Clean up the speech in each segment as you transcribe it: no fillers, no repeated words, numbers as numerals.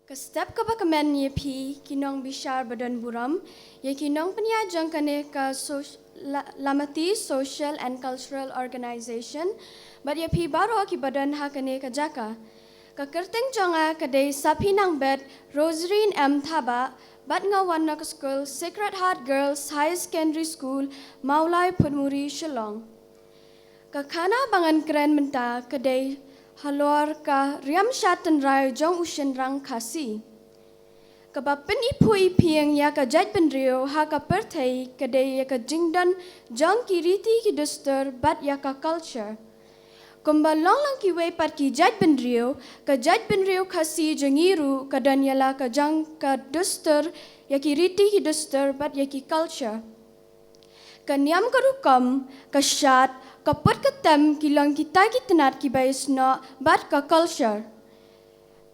Kestap kemen ye pi kinong bishar badan buram ye kinong penyajian kane ka lamati social and cultural organization but ye pi baro ki badan ha kane ka jaka ka kerteng jonga kade sapinang bed Rosarine M Thaba bat ngawan nak school Sacred Heart Girls High Secondary School Maulai Putmuri Shillong ka khana bangan keren menta kade halor ka riam shatan rai jong ushen rang khasi kabapin ipui piang ya ka jaj benrio ha ka perthai kade ya ka jingdan jong ki riti ki duster bat ya ka culture kumba long lang ki wei pat ki jaj benrio khasi jangiru ka danyala ka jang ka duster ya ki riti ki duster bat ya ki culture kanyam ka rukam ka shat kaput ketem kilang kita tenat ki baisna bat ka culture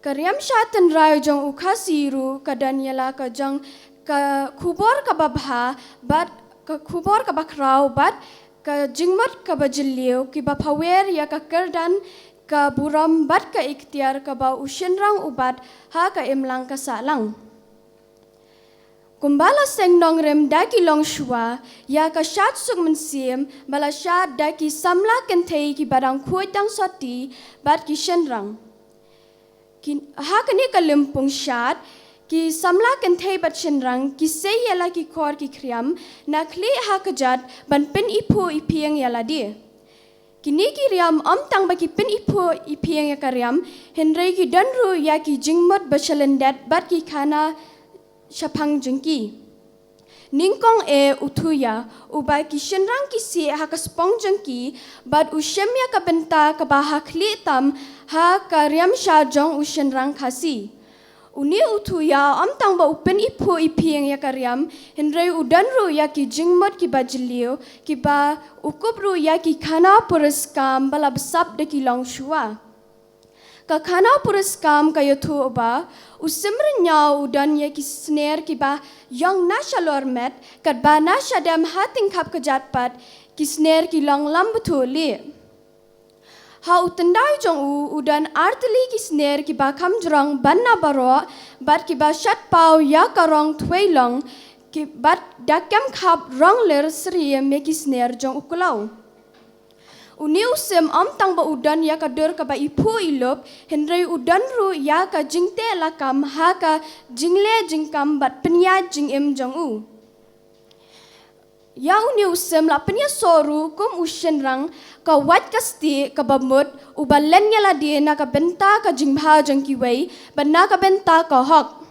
karyam shatan rai jong ukhasiru kadanyala ka jang ka khubor ka babha bat ka khubor ka bakrau bat ka jingmat ka bajilio ki baphawer ya ka kerdan ka buram bat ka ikhtiar ka ba ushenrang ubat ha ka imlang ka salang kumbala seng nong rem daki long shua ya ka shat suk mensim bala shat daki samla kentei ki barang khuai dang soti bat ki shenrang ha kani ka limpung shat ki samla kentei bat shenrang ki se yala ki kor ki kriam na kli ha ka jat ban pen ipo ipiang yala di kini ki riam tang ba ki pen ipo ipiang ya ka riam henrei ki danru ya ki jingmot bachalendat bat ki khana Shapang jengki ningkong utuya ubai ki shenrang ki si ha ka spong jengki bad ushemya ka benta ka bahakli tam ha ka riam sha jong ushenrang khasi uni utuya tang ba upen ipo ipieng ya ka riam henrei udanru ya ki jingmot ki bajlio ki ba ukubru ya ki khana puraskam bala besap de ki long shua ka khana puraskam ka yathu ba usimrnya udan ye ki snare ki ba yang na shalor met kat ba na shadam hating khap ka jatpat ki snare ki long lam bthuli ha utandai jong udan artli ki snare ki ba kham jrong banna baro bat ki ba shat pau ya ka rong thwei long ki bat dakam khap rong ler sri me ki snare jong ukulau uni usem tang ba udan ya ka dur ka ba ipu ilop henrei udan ru ya ka jingte lakam ha ka jingle jingkam bat penya jingem jong u ya uni usem la penya soru kum ushenrang ka wat kasti ka bamut ubalen yala di na ka benta ka jingha jong ki wei ban na ka benta ka hok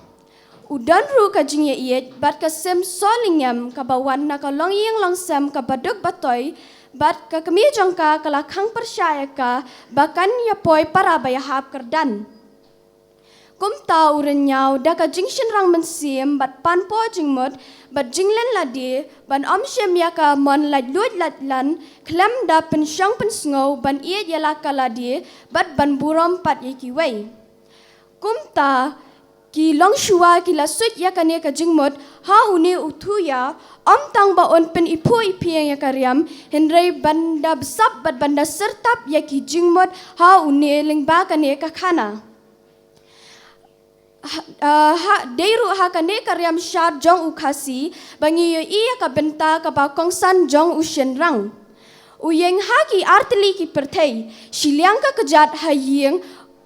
udan ru ka jingye iet bat ka sem solingam ka bawan na ka longyeng longsam ka baduk batoy bat ka kami jongka kala khang percaya ka bahkan ya poi para baya hap kerdan kum tau renyau da ka jingshin rang mensim bat pan po jingmot bat jinglen ladi ban shem ya ka mon laj lut lat lan klam da pen shang pen sngo ban iet ya la kala di bat ban burom pat ye ki wei kum ta ki long shua ki la sut ya kane ka jingmot ha uni utuya tang ba on pen ipu ipiang ya kariam henrei banda besap bat banda sertap ya ki jingmot ha uni lingba kane ka khana ha deiru ha kane kariam shat jong ukhasi bangi yo iya ka benta ka ba kongsan jong ushen rang uyeng ha ki artli ki perthei shiliang ka kajat ha yeng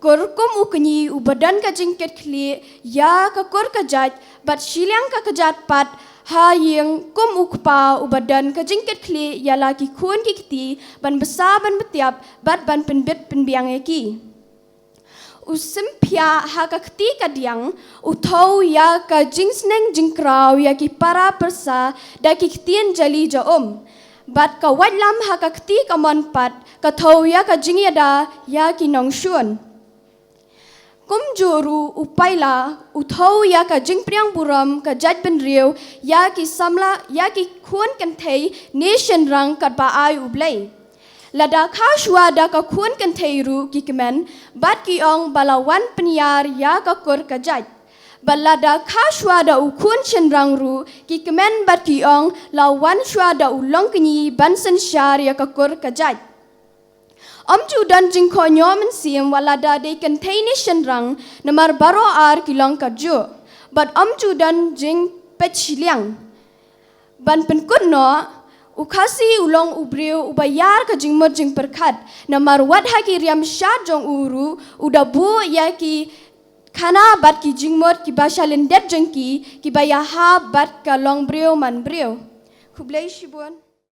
korkum ukni ubadan ka jingket khli ya ka kor ka jat bat shiliang ka kajat pat ha yeng kum ukpa ubadan ka jingket khli ya la ki khun ki kiti ban besa ban betiap bat ban penbet penbiang ki usim pia ha ka kti ka diang uthau ya ka jingsneng jingkrau ya ki para persa da ki ktien jali ja bat ka wadlam ha ka kti ka mon pat ka thau ya ka jingyada ya ki nongshun kum juru upaila uthau ya ka jingpriang buram ka jaj benrio ya ki samla ya ki khun kan thei nation rang kat ba ai ublei lada kha shwa da ka khun kan thei ru ki kemen bat ki ong balawan penyar ya ka kor ka jaj balada kha shwa da u khun chen rang ru ki kemen bat ki ong lawan shwa da u long kni ban san shar ya ka kor ka jaj Judan jing konyo mensim walada de contain shenrang namar baro ar kilong kaju. But Judan jing pechiliang. Ban penkunno ukasi ulong ubriu ubayar ka jing mod jing perkat namar wadha ki riam syad jong uru udabu yaki kana bat ki jing mod ki basha lendet jeng ki bayah bat ka long briu man briu. Kublai shibun.